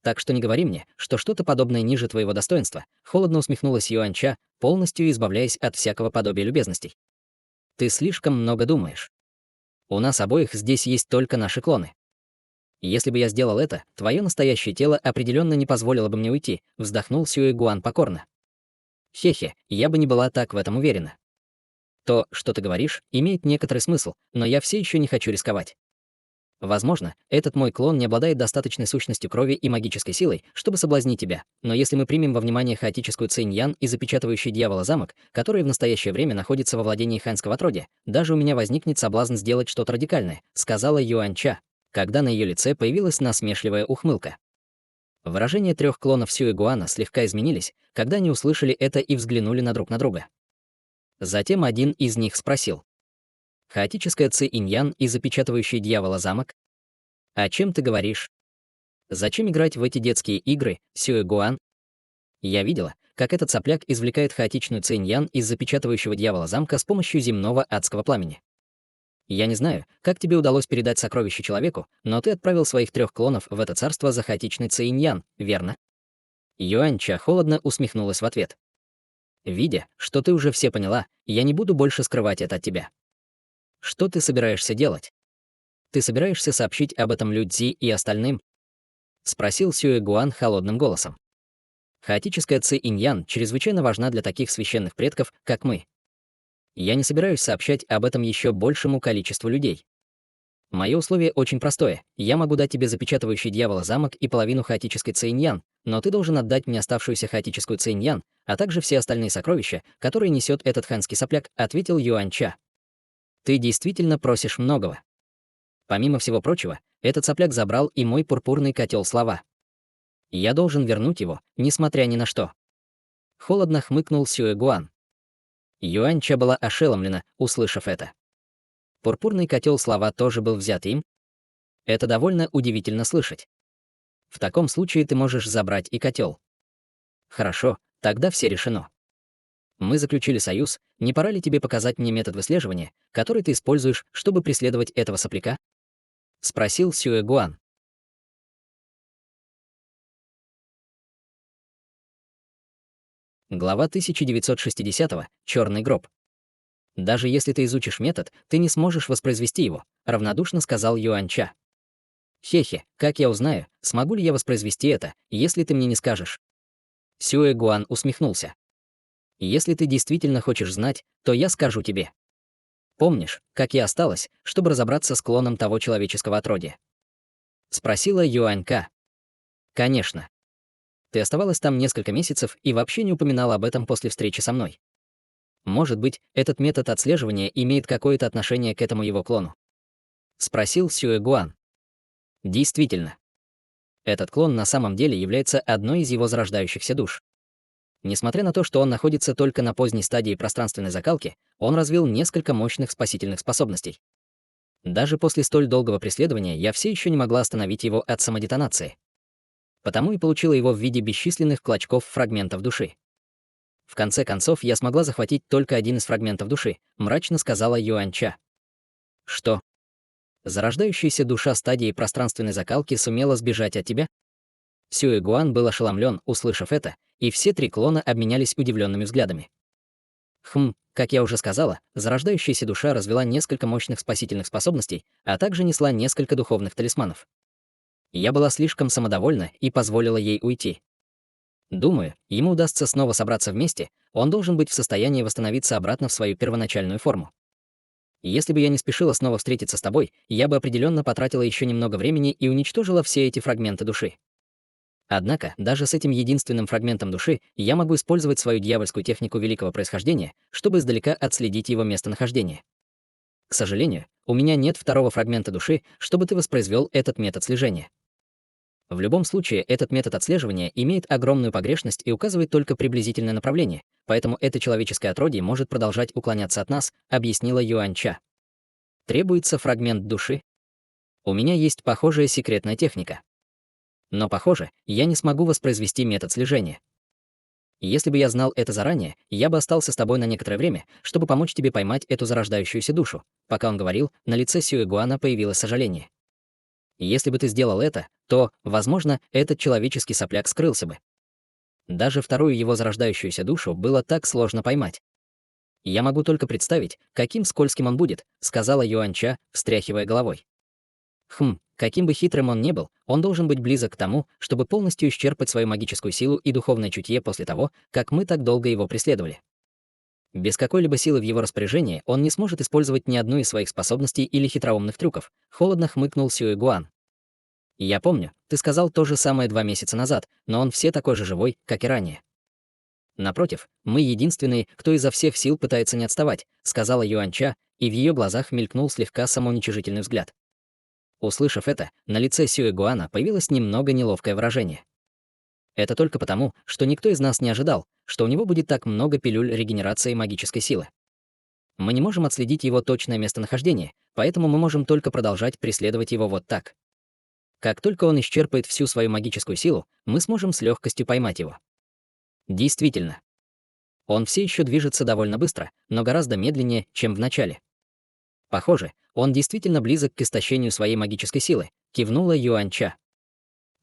Так что не говори мне, что что-то подобное ниже твоего достоинства, холодно усмехнулась Юаньча, полностью избавляясь от всякого подобия любезностей. Ты слишком много думаешь. У нас обоих здесь есть только наши клоны. Если бы я сделал это, твое настоящее тело определенно не позволило бы мне уйти, вздохнул Сюэ Гуан покорно. Хе-хе, я бы не была так в этом уверена. То, что ты говоришь, имеет некоторый смысл, но я все еще не хочу рисковать. Возможно, этот мой клон не обладает достаточной сущностью крови и магической силой, чтобы соблазнить тебя, но если мы примем во внимание хаотическую Цинь-Ян и запечатывающий дьявола замок, который в настоящее время находится во владении ханьского отродья, даже у меня возникнет соблазн сделать что-то радикальное, сказала Юаньча, когда на ее лице появилась насмешливая ухмылка. Выражения трех клонов Сюэ Гуана слегка изменились, когда они услышали это и взглянули друг на друга. Затем один из них спросил. Хаотическая Ци-Инь-Ян и запечатывающий дьявола замок? О чем ты говоришь? Зачем играть в эти детские игры, Сюэ Гуан? Я видела, как этот сопляк извлекает хаотичную Ци-Инь-Ян из запечатывающего дьявола замка с помощью земного адского пламени. Я не знаю, как тебе удалось передать сокровище человеку, но ты отправил своих трех клонов в это царство за хаотичной Ци-Инь-Ян, верно? Юаньча холодно усмехнулась в ответ. Видя, что ты уже все поняла, я не буду больше скрывать это от тебя. Что ты собираешься делать? Ты собираешься сообщить об этом Лю Цзи и остальным? Спросил Сюэ Гуан холодным голосом. Хаотическая Ци-Инь-Ян чрезвычайно важна для таких священных предков, как мы. Я не собираюсь сообщать об этом еще большему количеству людей. Мое условие очень простое. Я могу дать тебе запечатывающий дьявола замок и половину хаотической Ци-Инь-Ян, но ты должен отдать мне оставшуюся хаотическую Ци-Инь-Ян, а также все остальные сокровища, которые несет этот ханьский сопляк, ответил Юаньча. Ты действительно просишь многого. Помимо всего прочего, этот сопляк забрал и мой пурпурный котел слова. Я должен вернуть его, несмотря ни на что. Холодно хмыкнул Сюэ Гуан. Юаньча была ошеломлена, услышав это. Пурпурный котел слова тоже был взят им? Это довольно удивительно слышать. В таком случае ты можешь забрать и котел. Хорошо, тогда все решено. Мы заключили союз, не пора ли тебе показать мне метод выслеживания, который ты используешь, чтобы преследовать этого сопляка? Спросил Сюэ Гуан. Глава 1960. Черный гроб. Даже если ты изучишь метод, ты не сможешь воспроизвести его, равнодушно сказал Юаньча. Хе-хе, как я узнаю, смогу ли я воспроизвести это, если ты мне не скажешь? Сюэ Гуан усмехнулся. Если ты действительно хочешь знать, то я скажу тебе. Помнишь, как я осталась, чтобы разобраться с клоном того человеческого отродья? Спросила Юанька. Конечно. Ты оставалась там несколько месяцев и вообще не упоминала об этом после встречи со мной. Может быть, этот метод отслеживания имеет какое-то отношение к этому его клону? Спросил Сюэ Гуан. Действительно. Этот клон на самом деле является одной из его зарождающихся душ. Несмотря на то, что он находится только на поздней стадии пространственной закалки, он развил несколько мощных спасительных способностей. Даже после столь долгого преследования я все еще не могла остановить его от самодетонации. Потому и получила его в виде бесчисленных клочков фрагментов души. В конце концов, я смогла захватить только один из фрагментов души, мрачно сказала Юаньча. Что? Зарождающаяся душа стадии пространственной закалки сумела сбежать от тебя? Сюэ Гуан был ошеломлен, услышав это, и все три клона обменялись удивленными взглядами. Как я уже сказала, зарождающаяся душа развела несколько мощных спасительных способностей, а также несла несколько духовных талисманов. Я была слишком самодовольна и позволила ей уйти. Думаю, ему удастся снова собраться вместе, он должен быть в состоянии восстановиться обратно в свою первоначальную форму. Если бы я не спешила снова встретиться с тобой, я бы определенно потратила еще немного времени и уничтожила все эти фрагменты души. Однако, даже с этим единственным фрагментом души я могу использовать свою дьявольскую технику великого происхождения, чтобы издалека отследить его местонахождение. К сожалению, у меня нет второго фрагмента души, чтобы ты воспроизвел этот метод слежения. В любом случае, этот метод отслеживания имеет огромную погрешность и указывает только приблизительное направление, поэтому это человеческое отродье может продолжать уклоняться от нас, объяснила Юань Ча. Требуется фрагмент души. У меня есть похожая секретная техника. Но, похоже, я не смогу воспроизвести метод слежения. Если бы я знал это заранее, я бы остался с тобой на некоторое время, чтобы помочь тебе поймать эту зарождающуюся душу. Пока он говорил, на лице Сюэ Гуана появилось сожаление. Если бы ты сделал это, то, возможно, этот человеческий сопляк скрылся бы. Даже вторую его зарождающуюся душу было так сложно поймать. «Я могу только представить, каким скользким он будет», — сказала Юань Ча, встряхивая головой. Каким бы хитрым он ни был, он должен быть близок к тому, чтобы полностью исчерпать свою магическую силу и духовное чутье после того, как мы так долго его преследовали. Без какой-либо силы в его распоряжении он не сможет использовать ни одну из своих способностей или хитроумных трюков, холодно хмыкнул Сюэ Гуан. «Я помню, ты сказал то же самое 2 месяца назад, но он все такой же живой, как и ранее». «Напротив, мы единственные, кто изо всех сил пытается не отставать», сказала Юань Ча, и в ее глазах мелькнул слегка самоуничижительный взгляд. Услышав это, на лице Сюэ Гуана появилось немного неловкое выражение. Это только потому, что никто из нас не ожидал, что у него будет так много пилюль регенерации магической силы. Мы не можем отследить его точное местонахождение, поэтому мы можем только продолжать преследовать его вот так. Как только он исчерпает всю свою магическую силу, мы сможем с легкостью поймать его. Действительно. Он все еще движется довольно быстро, но гораздо медленнее, чем в начале. Похоже, он действительно близок к истощению своей магической силы, кивнула Юань Ча.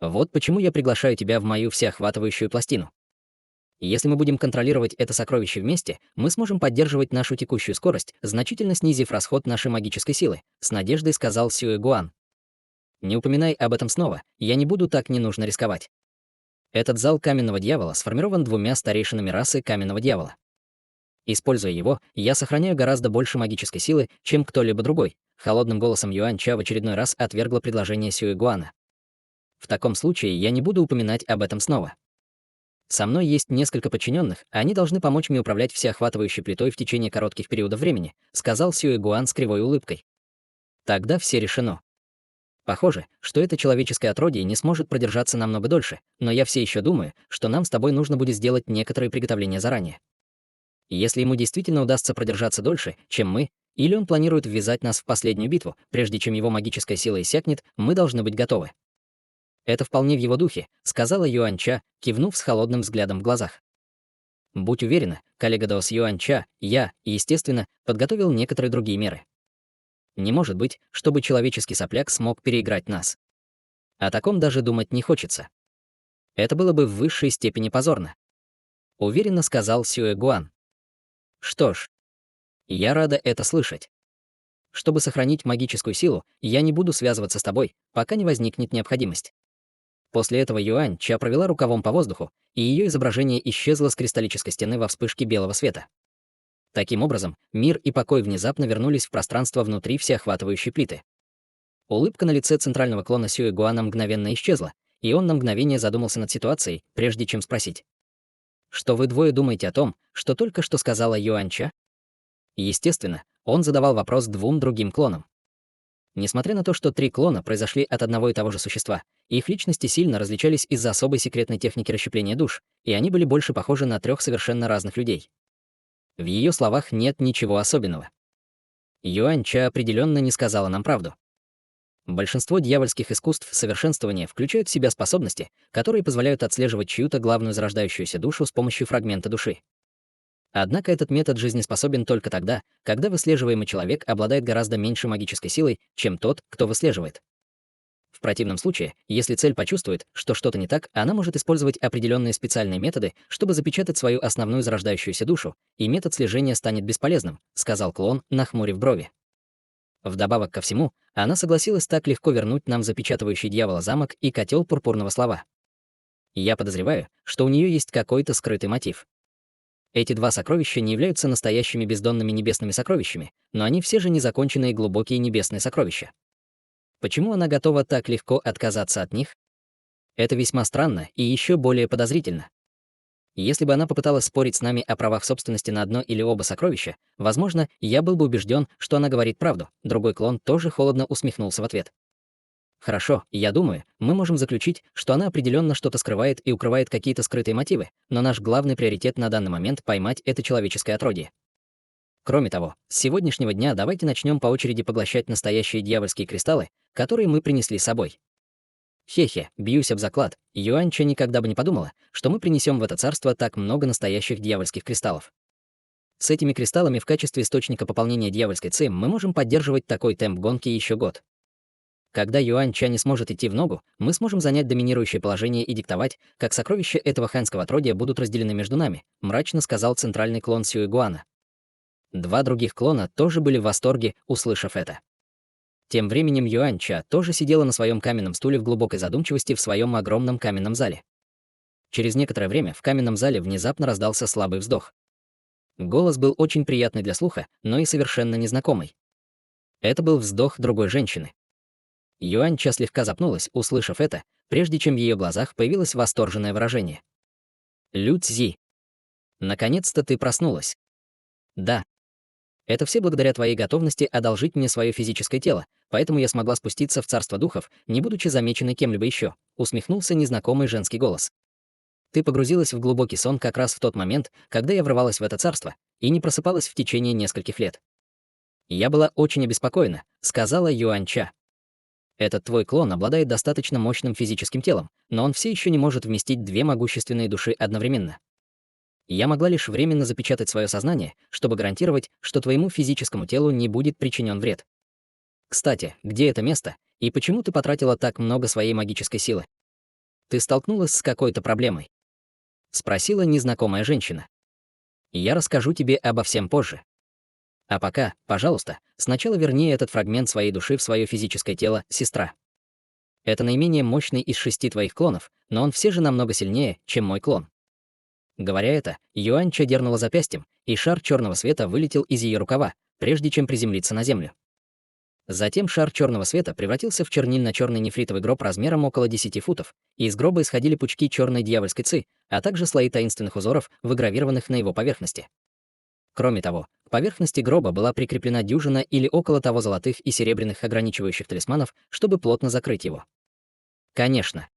Вот почему я приглашаю тебя в мою всеохватывающую пластину. Если мы будем контролировать это сокровище вместе, мы сможем поддерживать нашу текущую скорость, значительно снизив расход нашей магической силы, с надеждой сказал Сюэ Гуан. Не упоминай об этом снова, я не буду так ненужно рисковать. Этот зал каменного дьявола сформирован 2 старейшинами расы каменного дьявола. Используя его, я сохраняю гораздо больше магической силы, чем кто-либо другой. Холодным голосом Юань Ча в очередной раз отвергла предложение Сюэ Гуана. В таком случае я не буду упоминать об этом снова. Со мной есть несколько подчиненных, они должны помочь мне управлять всеохватывающей плитой в течение коротких периодов времени, сказал Сюэ Гуан с кривой улыбкой. Тогда все решено. Похоже, что это человеческое отродье не сможет продержаться намного дольше, но я все еще думаю, что нам с тобой нужно будет сделать некоторые приготовления заранее. Если ему действительно удастся продержаться дольше, чем мы, или он планирует ввязать нас в последнюю битву, прежде чем его магическая сила иссякнет, мы должны быть готовы. Это вполне в его духе, сказала Юань Ча, кивнув с холодным взглядом в глазах. Будь уверена, коллега Даос Юань Ча, я, естественно, подготовил некоторые другие меры. Не может быть, чтобы человеческий сопляк смог переиграть нас. О таком даже думать не хочется. Это было бы в высшей степени позорно. Уверенно сказал Сюэ Гуан. Что ж, я рада это слышать. Чтобы сохранить магическую силу, я не буду связываться с тобой, пока не возникнет необходимость. После этого Юань Ча провела рукавом по воздуху, и ее изображение исчезло с кристаллической стены во вспышке белого света. Таким образом, мир и покой внезапно вернулись в пространство внутри всеохватывающей плиты. Улыбка на лице центрального клона Сюэ Гуана мгновенно исчезла, и он на мгновение задумался над ситуацией, прежде чем спросить. «Что вы двое думаете о том, что только что сказала Юань Ча?» Естественно, он задавал вопрос 2 другим клонам. Несмотря на то, что 3 клона произошли от одного и того же существа, их личности сильно различались из-за особой секретной техники расщепления душ, и они были больше похожи на 3 совершенно разных людей. В ее словах нет ничего особенного. Юань Ча определенно не сказала нам правду. Большинство дьявольских искусств совершенствования включают в себя способности, которые позволяют отслеживать чью-то главную зарождающуюся душу с помощью фрагмента души. Однако этот метод жизнеспособен только тогда, когда выслеживаемый человек обладает гораздо меньшей магической силой, чем тот, кто выслеживает. В противном случае, если цель почувствует, что что-то не так, она может использовать определенные специальные методы, чтобы запечатать свою основную зарождающуюся душу, и метод слежения станет бесполезным, сказал клон, нахмурив брови. Вдобавок ко всему, она согласилась так легко вернуть нам запечатывающий дьявола замок и котел пурпурного слова. Я подозреваю, что у нее есть какой-то скрытый мотив. Эти 2 сокровища не являются настоящими бездонными небесными сокровищами, но они все же незаконченные глубокие небесные сокровища. Почему она готова так легко отказаться от них? Это весьма странно и еще более подозрительно. Если бы она попыталась спорить с нами о правах собственности на одно или оба сокровища, возможно, я был бы убежден, что она говорит правду. Другой клон тоже холодно усмехнулся в ответ. Хорошо, я думаю, мы можем заключить, что она определенно что-то скрывает и укрывает какие-то скрытые мотивы, но наш главный приоритет на данный момент — поймать это человеческое отродье. Кроме того, с сегодняшнего дня давайте начнем по очереди поглощать настоящие дьявольские кристаллы, которые мы принесли с собой. Хе-хе, бьюсь об заклад, Юаньча никогда бы не подумала, что мы принесем в это царство так много настоящих дьявольских кристаллов. С этими кристаллами в качестве источника пополнения дьявольской ци мы можем поддерживать такой темп гонки еще год. Когда Юань-Ча не сможет идти в ногу, мы сможем занять доминирующее положение и диктовать, как сокровища этого ханьского отродья будут разделены между нами, мрачно сказал центральный клон Сюэгуана. Два других клона тоже были в восторге, услышав это. Тем временем Юань-Ча тоже сидела на своем каменном стуле в глубокой задумчивости в своем огромном каменном зале. Через некоторое время в каменном зале внезапно раздался слабый вздох. Голос был очень приятный для слуха, но и совершенно незнакомый. Это был вздох другой женщины. Юань-Ча слегка запнулась, услышав это, прежде чем в ее глазах появилось восторженное выражение. «Лю Цзи, наконец-то ты проснулась». «Да. Это все благодаря твоей готовности одолжить мне свое физическое тело, поэтому я смогла спуститься в царство духов, не будучи замеченной кем-либо еще», усмехнулся незнакомый женский голос. «Ты погрузилась в глубокий сон как раз в тот момент, когда я врывалась в это царство, и не просыпалась в течение нескольких лет». «Я была очень обеспокоена», — сказала Юань-Ча. «Этот твой клон обладает достаточно мощным физическим телом, но он все еще не может вместить две могущественные души одновременно. Я могла лишь временно запечатать свое сознание, чтобы гарантировать, что твоему физическому телу не будет причинен вред. Кстати, где это место, и почему ты потратила так много своей магической силы? Ты столкнулась с какой-то проблемой?» — спросила незнакомая женщина. «Я расскажу тебе обо всем позже. А пока, пожалуйста, сначала верни этот фрагмент своей души в свое физическое тело, сестра. Это наименее мощный из 6 твоих клонов, но он все же намного сильнее, чем мой клон». Говоря это, Юань-Ча дернула запястьем, и шар черного света вылетел из ее рукава, прежде чем приземлиться на землю. Затем шар черного света превратился в чернильно-черный нефритовый гроб размером около 10 футов, и из гроба исходили пучки черной дьявольской ци, а также слои таинственных узоров, выгравированных на его поверхности. Кроме того, к поверхности гроба была прикреплена дюжина или около того золотых и серебряных ограничивающих талисманов, чтобы плотно закрыть его. Конечно.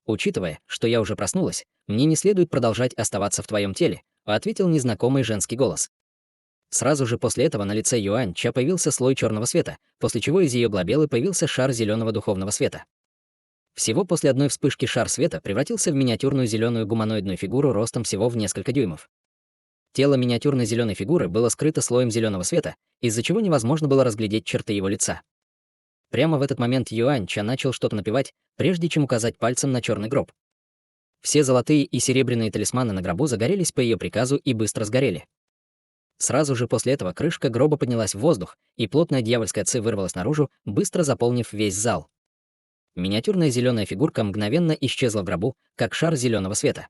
Учитывая, что я уже проснулась, мне не следует продолжать оставаться в твоем теле, ответил незнакомый женский голос. Сразу же после этого на лице Юань-Ча появился слой черного света, после чего из ее глобелы появился шар зеленого духовного света. Всего после одной вспышки шар света превратился в миниатюрную зеленую гуманоидную фигуру ростом всего в несколько дюймов. Тело миниатюрной зеленой фигуры было скрыто слоем зеленого света, из-за чего невозможно было разглядеть черты его лица. Прямо в этот момент Юань-Ча начал что-то напевать, прежде чем указать пальцем на черный гроб. Все золотые и серебряные талисманы на гробу загорелись по ее приказу и быстро сгорели. Сразу же после этого крышка гроба поднялась в воздух, и плотная дьявольская ци вырвалась наружу, быстро заполнив весь зал. Миниатюрная зеленая фигурка мгновенно исчезла в гробу, как шар зеленого света.